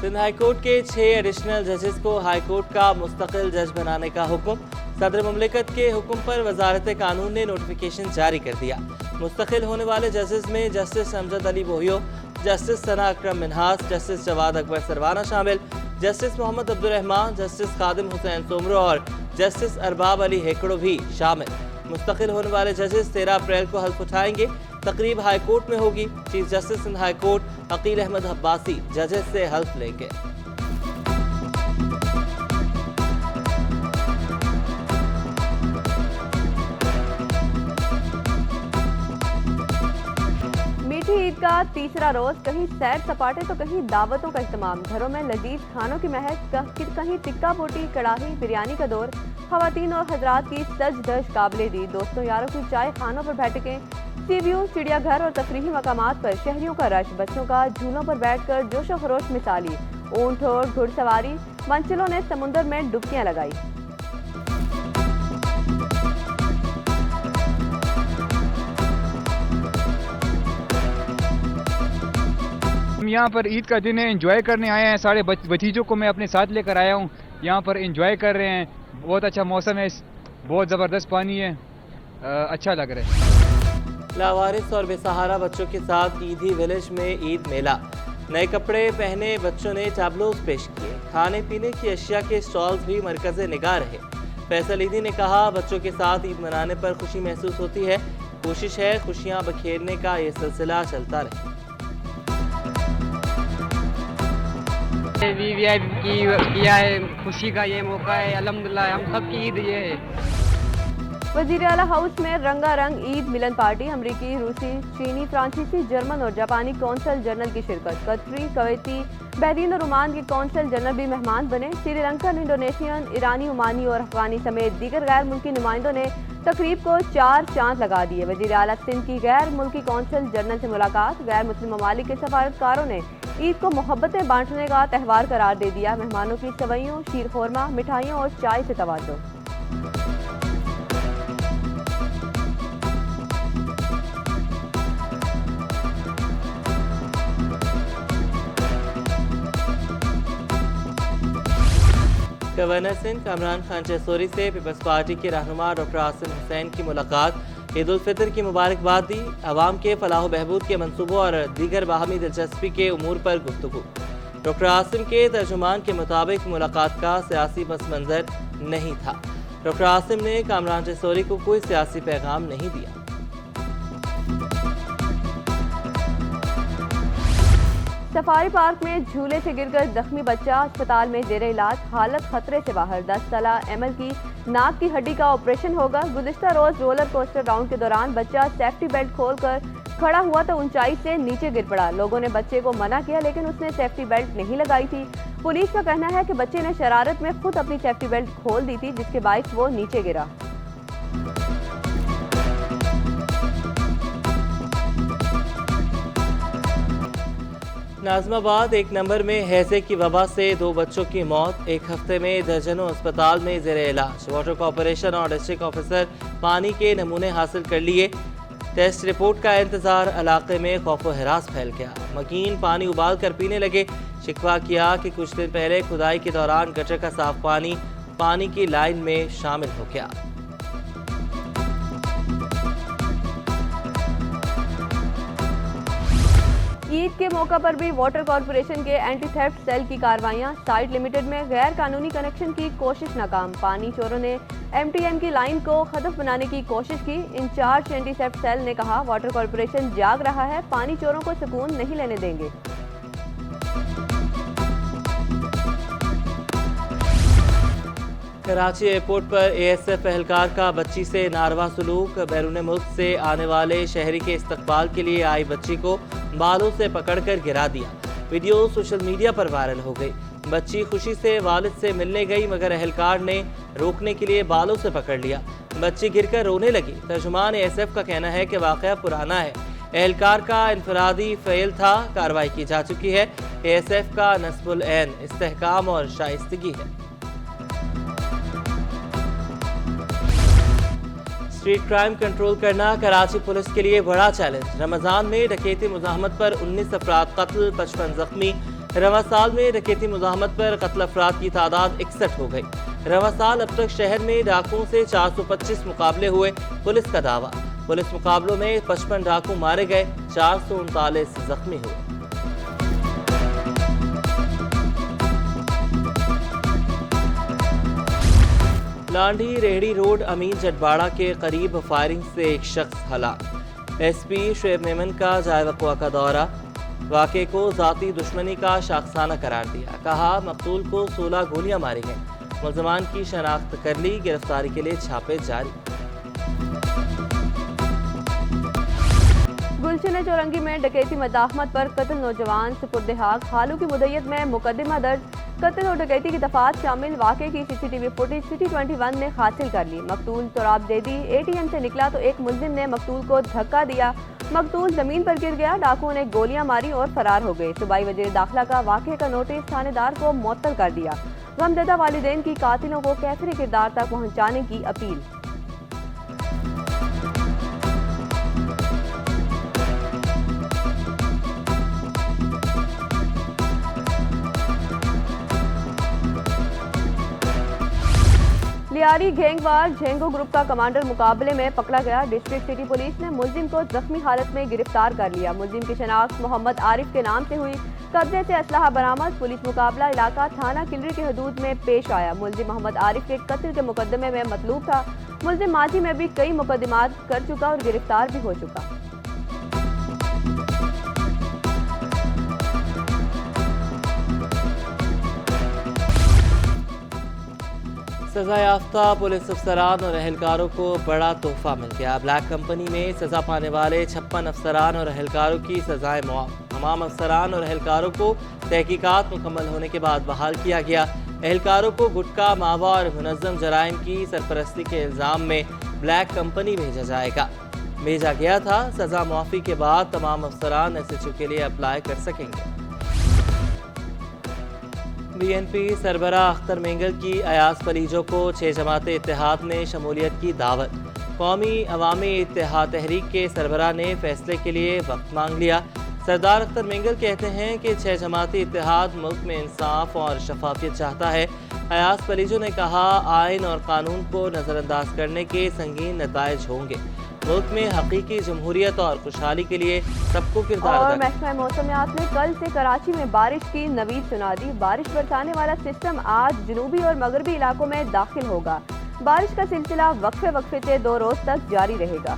Sindh high court के 6 additional जजेस को हाईकोर्ट का मुस्तकिल जज बनाने का हुक्म। सदर मुमलिकत के हुक्म पर वजारत कानून ने नोटिफिकेशन जारी कर दिया। मुस्तकिल होने वाले जजेस में जस्टिस अमजद अली बोहियो, जस्टिस सना अकरम मिन्हास, जस्टिस जवाद अकबर सरवाना शामिल, जस्टिस मोहम्मद अब्दुल रहमान, जस्टिस खादिम हुसैन सोमरो और जस्टिस अरबाब अली हेकड़ो भी शामिल। मुस्तकिल होने वाले जजेस 13 अप्रैल को हल्फ उठाएंगे। तकरीब हाईकोर्ट में होगी। Chief justice Sindh high court Akeel Ahmed Abbasi जजेस से हल्फ लेंगे। मीठी ईद का तीसरा रोज, कहीं सैर सपाटे तो कहीं दावतों का इस्तेमाल। घरों में लजीज खानों की महक, कहीं टिक्का बोटी, कड़ाही, बिरयानी का दौर। खवातीन और हजरात की सज धज काबिले दी। दोस्तों यारों की चाय खानों पर बैठकें, सी व्यू, चिड़ियाघर और तफरीही मकामात पर शहरियों का रश। बच्चों का झूलों पर बैठकर जोशो खरोश मिसाली। ऊंट और घुड़सवारी, मंचलों ने समुंदर में डुबकियां लगाई। हम यहाँ पर ईद का दिन है, एंजॉय करने आए हैं। सारे भतीजों को मैं अपने साथ लेकर आया हूँ। यहाँ पर एंजॉय कर रहे हैं। बहुत अच्छा मौसम है, बहुत ज़बरदस्त पानी है, अच्छा लग रहा है। लावारिस और बेसहारा बच्चों के साथ ईदी विलेज में ईद मेला। नए कपड़े पहने बच्चों ने टैबलोज पेश किए। खाने पीने की अशिया के स्टॉल्स भी मरकज़े निगाह रहे। फैसल ईदी ने कहा, बच्चों के साथ ईद मनाने पर खुशी महसूस होती है। कोशिश है खुशियाँ बखेरने का ये सिलसिला चलता रहे। किया है, खुशी का ये मौका है। अल्हम्दुलिल्लाह हम सब की ईद ये है। वज़ीर आला हाउस में रंगारंग ईद मिलन पार्टी। अमरीकी, रूसी, चीनी, फ्रांसीसी, जर्मन और जापानी कौंसल जनरल की शिरकत। कतरी, कवैती, बहरीन और ओमान के कौंसल जनरल भी मेहमान बने। श्रीलंकन, इंडोनेशियन, ईरानी, ओमानी और अफगानी समेत दीगर गैर मुल्की नुमाइंदों ने तकरीब को 4 चांद लगा दिए। वज़ीर आला सिंध की गैर मुल्की कौंसल जनरल से मुलाकात। गैर मुस्लिम ममालिक के सफारतकारों ने ईद को मोहब्बतें बांटने का त्यौहार करार दे दिया। मेहमानों की सवैयों, शीर खोरमा, मिठाइयों और चाय से तवज्जो। गवर्नर सिंध कामरान खान जैसोरी से पीपल्स पार्टी के रहनुमा डॉक्टर आसिम हुसैन की मुलाकात। ईद उल फितर की मुबारकबाद दी। अवाम के फलाह बहबूद के मंसूबों और दीगर बाहमी दिलचस्पी के उमूर पर गुफ्तगू। डॉक्टर आसिम के तर्जुमान के मुताबिक मुलाकात का सियासी पस मंजर नहीं था। डॉक्टर आसिम ने कामरान जैसोरी को कोई सियासी पैगाम नहीं दिया। सफारी पार्क में झूले से गिरकर जख्मी बच्चा अस्पताल में जेर इलाज। हालत खतरे से बाहर। 10 साला एमएल की नाक की हड्डी का ऑपरेशन होगा। गुज़िश्ता रोज रोलर कोस्टर राउंड के दौरान बच्चा सेफ्टी बेल्ट खोलकर खड़ा हुआ तो ऊंचाई से नीचे गिर पड़ा। लोगों ने बच्चे को मना किया लेकिन उसने सेफ्टी बेल्ट नहीं लगाई थी। पुलिस का कहना है कि बच्चे ने शरारत में खुद अपनी सेफ्टी बेल्ट खोल दी थी, जिसके बायस वो नीचे गिरा। नाज़िमाबाद 1 नंबर में हैजे की वबा से 2 बच्चों की मौत। 1 हफ्ते में दर्जनों अस्पताल में ज़ेर इलाज। वाटर कॉरपोरेशन और डिस्ट्रिक्ट ऑफिसर पानी के नमूने हासिल कर लिए। टेस्ट रिपोर्ट का इंतजार। इलाके में खौफ व हिरास फैल गया। मकीन पानी उबाल कर पीने लगे। शिकवा किया कि कुछ दिन पहले खुदाई के दौरान गटर का साफ पानी की लाइन में शामिल हो गया। ईद के मौका पर भी वाटर कॉरपोरेशन के एंटी थेफ्ट सेल की कार्रवाइयां। साइट लिमिटेड में गैर कानूनी कनेक्शन की कोशिश नाकाम। पानी चोरों ने एमटीएम की लाइन को हदफ बनाने की कोशिश की। इंचार्ज एंटी थेफ्ट सेल ने कहा, वाटर कॉरपोरेशन जाग रहा है, पानी चोरों को सुकून नहीं लेने देंगे। कराची एयरपोर्ट पर एएसएफ एहलकार का बच्ची से नारवा सलूक। बैरून मुल्क से आने वाले शहरी के इस्तकबाल के लिए आई बच्ची को बालों से पकड़कर गिरा दिया। वीडियो सोशल मीडिया पर वायरल हो गई। बच्ची खुशी से वालिद से मिलने गई मगर एहलकार ने रोकने के लिए बालों से पकड़ लिया। बच्ची गिरकर रोने लगी। तर्जुमान एएसएफ का कहना है कि वाक़या पुराना है। एहलकार का इनफरादी फ़ेल था। कार्रवाई की जा चुकी है। एएसएफ का नस्बुल ऐन इस्तेहकाम और शाइस्तगी है। स्ट्रीट क्राइम कंट्रोल करना कराची पुलिस के लिए बड़ा चैलेंज। रमजान में डकैती मुज़ाहमत पर 19 अफराद कत्ल, 55 जख्मी। रवा साल में डकैती मुज़ाहमत पर कत्ल अफराद की तादाद 61 हो गई। रवा साल अब तक शहर में डाकुओं से 425 मुकाबले हुए, पुलिस का दावा। पुलिस मुकाबलों में 55 डाकू मारे गए, 439 जख्मी हुए। लांडी रेहड़ी रोड अमीन जटबाड़ा के करीब फायरिंग से एक शख्स हलाक। एसपी शुएब मेमन का जाए वक़्वा का दौरा, वाक़े को ज़ाती दुश्मनी का शाखसाना करार दिया। कहा मकतूल को 16 गोलियां मारी गईं। मुल्ज़िमान की शनाख्त कर ली, गिरफ्तारी के लिए छापे जारी। गुलशन चौरंगी में डकैती मज़ाहमत पर कत्ल नौजवान सुपुर्द-ए-हाक। हालू की मुद्दत में मुकदमा दर्ज। कत्ल और डकैती की दफात शामिल वाक़े की CCTV फुटेज सिटी 21 ने हासिल कर ली। मकतूल तोराब देदी ATM से निकला तो एक मुलजिम ने मकतूल को धक्का दिया। मकतूल जमीन पर गिर गया। डाकुओं ने गोलियां मारी और फरार हो गए। सूबाई वज़ीर दाखिला का वाक़े का नोटिस थानेदार को मुअत्तल कर दिया। गमज़दा वालिदैन की कातिलों को कैफिर किरदार तक पहुँचाने की अपील। लियारी गैंगवार झेंगो ग्रुप का कमांडर मुकाबले में पकड़ा गया। डिस्ट्रिक्ट सिटी पुलिस ने मुलजिम को जख्मी हालत में गिरफ्तार कर लिया। मुलजिम की शनाख्त मोहम्मद आरिफ के नाम से हुई। कब्जे से असलहा बरामद। पुलिस मुकाबला इलाका थाना किलरी के हदूद में पेश आया। मुलजिम मोहम्मद आरिफ के कत्ल के मुकदमे में मतलूब था। मुलजिम माजी में भी कई मुकदमात कर चुका और गिरफ्तार भी हो चुका। सजा याफ्ता पुलिस अफसरान और अहलकारों को बड़ा तोहफा मिल गया। ब्लैक कंपनी में सजा पाने वाले 56 अफसरान और अहलकारों की सजाएं मुआफ़। तमाम अफसरान और अहलकारों को तहकीकात मुकम्मल होने के बाद बहाल किया गया। अहलकारों को गुटखा, मावा और मुनज़्ज़म जराइम की सरपरस्ती के इल्ज़ाम में ब्लैक कंपनी भेजा गया था। सजा मुआफ़ी के बाद तमाम अफसरान SHO के लिए अप्लाई कर सकेंगे। BNP सरबरा अख्तर मेंगल की अयाज पलीजो को 6 जमाते इत्तेहाद में शमूलियत की दावत। कौमी अवामी इत्तेहाद तहरीक के सरबरा ने फैसले के लिए वक्त मांग लिया। सरदार अख्तर मेंगल कहते हैं कि 6 जमाती इत्तेहाद मुल्क में इंसाफ और शफाफियत चाहता है। अयाज पलीजो ने कहा आइन और कानून को नज़रअंदाज करने के संगीन नताइज होंगे। मुल्क में हकीकी जमहूरियत और खुशहाली के लिए सबको किरदार और महकमा मौसमियात ने कल से कराची में बारिश की नवीद सुना दी। बारिश बरसाने वाला सिस्टम आज जनूबी और मगरबी इलाकों में दाखिल होगा। बारिश का सिलसिला वक्फे से 2 रोज तक जारी रहेगा।